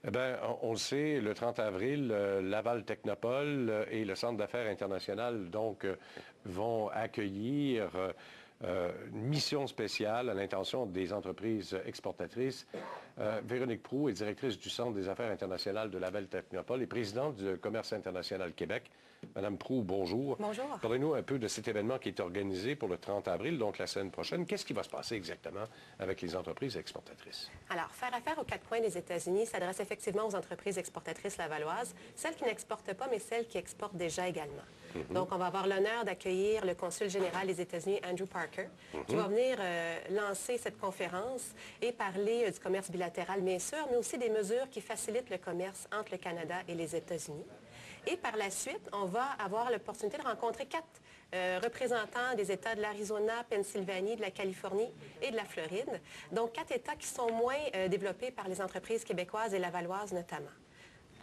Eh bien, on le sait, le 30 avril, Laval Technopole et le Centre d'affaires international vont accueillir une mission spéciale à l'intention des entreprises exportatrices. Véronique Proulx est directrice du Centre des affaires internationales de Laval Technopole et présidente du Commerce international Québec. Madame Proulx, bonjour. Bonjour. Parlez-nous un peu de cet événement qui est organisé pour le 30 avril, donc la semaine prochaine. Qu'est-ce qui va se passer exactement avec les entreprises exportatrices? Alors, faire affaire aux quatre coins des États-Unis s'adresse effectivement aux entreprises exportatrices lavalloises, celles qui n'exportent pas, mais celles qui exportent déjà également. Donc, on va avoir l'honneur d'accueillir le consul général des États-Unis, Andrew Parker, qui va venir lancer cette conférence et parler du commerce bilatéral, bien sûr, mais aussi des mesures qui facilitent le commerce entre le Canada et les États-Unis. Et par la suite, on va avoir l'opportunité de rencontrer quatre représentants des États de l'Arizona, Pennsylvanie, de la Californie et de la Floride. Donc, quatre États qui sont moins développés par les entreprises québécoises et lavalloises notamment.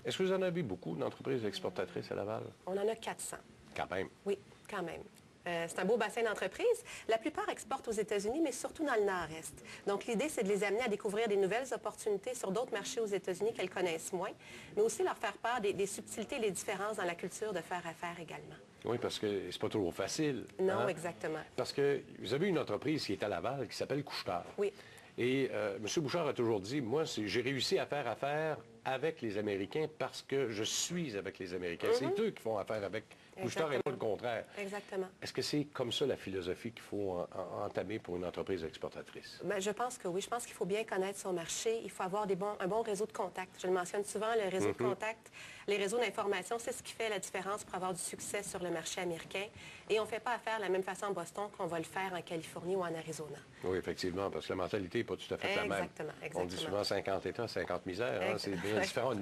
Est-ce que vous en avez beaucoup d'entreprises exportatrices à Laval? On en a 400. Quand même. Oui, quand même. C'est un beau bassin d'entreprises. La plupart exportent aux États-Unis, mais surtout dans le Nord-Est. Donc, l'idée, c'est de les amener à découvrir des nouvelles opportunités sur d'autres marchés aux États-Unis qu'elles connaissent moins, mais aussi leur faire part des subtilités et des différences dans la culture de faire affaire également. Oui, parce que c'est pas toujours facile. Non, exactement. Parce que vous avez une entreprise qui est à Laval qui s'appelle Couche-Tard. Oui. Et M. Bouchard a toujours dit, moi, j'ai réussi à faire affaire avec les Américains parce que je suis avec les Américains. C'est eux qui font affaire avec Couche-Tard et pas le contraire. Exactement. Est-ce que c'est comme ça la philosophie qu'il faut entamer pour une entreprise exportatrice? Bien, je pense que oui. Je pense qu'il faut bien connaître son marché. Il faut avoir un bon réseau de contacts. Je le mentionne souvent, le réseau de contacts, les réseaux d'information, c'est ce qui fait la différence pour avoir du succès sur le marché américain. Et on ne fait pas affaire de la même façon à Boston qu'on va le faire en Californie ou en Arizona. Oui, effectivement, parce que la mentalité n'est pas tout à fait la même. Exactement. On dit souvent 50 États, 50 misères. Hein? C'est bien différent,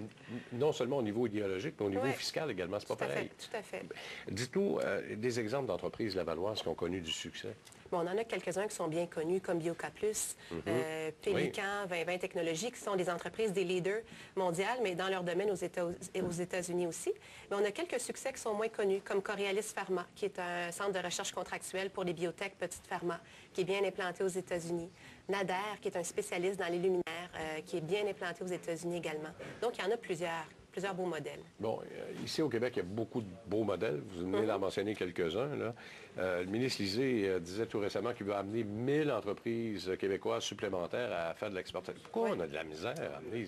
non seulement au niveau idéologique, mais au niveau fiscal également. C'est pas pareil. Tout à fait. Dites-nous des exemples d'entreprises lavalloises qui ont connu du succès. Bon, on en a quelques-uns qui sont bien connus, comme Bioca Plus, Pélican, 2020 Technologies, qui sont des entreprises, des leaders mondiales, mais dans leur domaine aux États-Unis aussi. Mais on a quelques succès qui sont moins connus, comme Coriolis Pharma, qui est un centre de recherche contractuelle pour les biotech petites pharma, qui est bien implanté aux États-Unis. Nader, qui est un spécialiste dans les luminaires, qui est bien implanté aux États-Unis également. Donc, il y en a plusieurs beaux modèles. Bon, ici au Québec, il y a beaucoup de beaux modèles. Vous venez d'en mentionner quelques-uns. Le ministre Lisée disait tout récemment qu'il veut amener 1000 entreprises québécoises supplémentaires à faire de l'exportation. Pourquoi on a de la misère à amener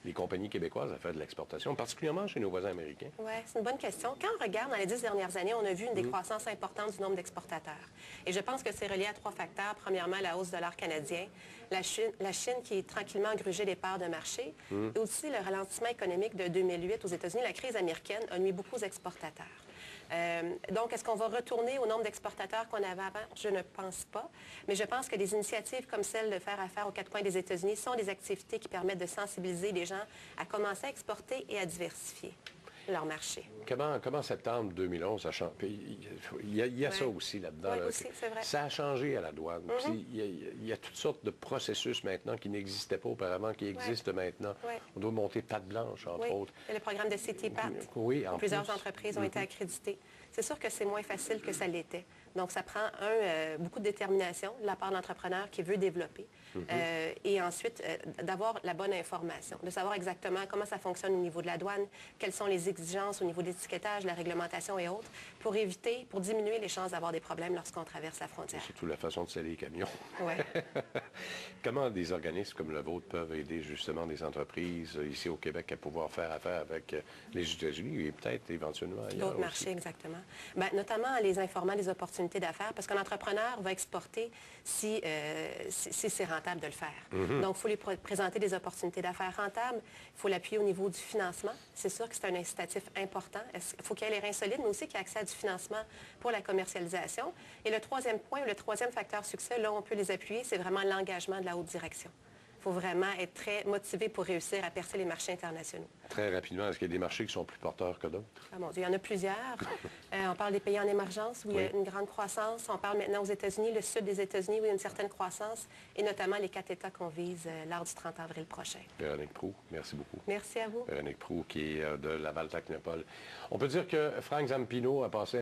les compagnies québécoises à faire de l'exportation, particulièrement chez nos voisins américains? Oui, c'est une bonne question. Quand on regarde dans les 10 dernières années, on a vu une décroissance importante du nombre d'exportateurs. Et je pense que c'est relié à 3 facteurs. Premièrement, la hausse de dollar canadien, la Chine qui est tranquillement grugée des parts de marché, et aussi le ralentissement économique de 2008 aux États-Unis. La crise américaine a nuit beaucoup aux exportateurs. Donc, est-ce qu'on va retourner au nombre d'exportateurs qu'on avait avant? Je ne pense pas. Mais je pense que des initiatives comme celle de faire affaire aux quatre coins des États-Unis sont des activités qui permettent de sensibiliser les gens à commencer à exporter et à diversifier leur marché. Comment septembre 2011 a changé? Il y a ça aussi là-dedans. Oui, aussi, c'est vrai. Ça a changé à la douane. Il y a toutes sortes de processus maintenant qui n'existaient pas auparavant, qui existent maintenant. On doit monter patte blanche, entre autres. Et le programme de CT-PAT. Oui, plusieurs entreprises ont été accréditées. C'est sûr que c'est moins facile que ça l'était. Donc, ça prend, beaucoup de détermination de la part de l'entrepreneur qui veut développer. Et ensuite, d'avoir la bonne information, de savoir exactement comment ça fonctionne au niveau de la douane, quelles sont les exigences au niveau de l'étiquetage, la réglementation et autres, pour diminuer les chances d'avoir des problèmes lorsqu'on traverse la frontière. C'est surtout la façon de sceller les camions. Oui. Comment des organismes comme le vôtre peuvent aider justement des entreprises ici au Québec à pouvoir faire affaire avec les États-Unis et peut-être éventuellement ailleurs d'autres marchés, exactement. Bien, notamment en les informant des opportunités d'affaires, parce qu'un entrepreneur va exporter si c'est rentable de le faire. Donc, il faut lui présenter des opportunités d'affaires rentables. Il faut l'appuyer au niveau du financement. C'est sûr que c'est un incitatif important. Il faut qu'il y ait les reins solides, mais aussi qu'il y ait accès à du financement pour la commercialisation. Et le troisième point, le troisième facteur succès, là où on peut les appuyer, c'est vraiment l'engagement de la haute direction. Il faut vraiment être très motivé pour réussir à percer les marchés internationaux. Très rapidement, est-ce qu'il y a des marchés qui sont plus porteurs que d'autres? Ah mon Dieu, il y en a plusieurs. On parle des pays en émergence où il y a une grande croissance. On parle maintenant aux États-Unis, le sud des États-Unis où il y a une certaine croissance, et notamment les 4 États qu'on vise lors du 30 avril prochain. Véronique Proulx, merci beaucoup. Merci à vous. Véronique Proulx qui est de Laval Technopole. On peut dire que Frank Zampino a passé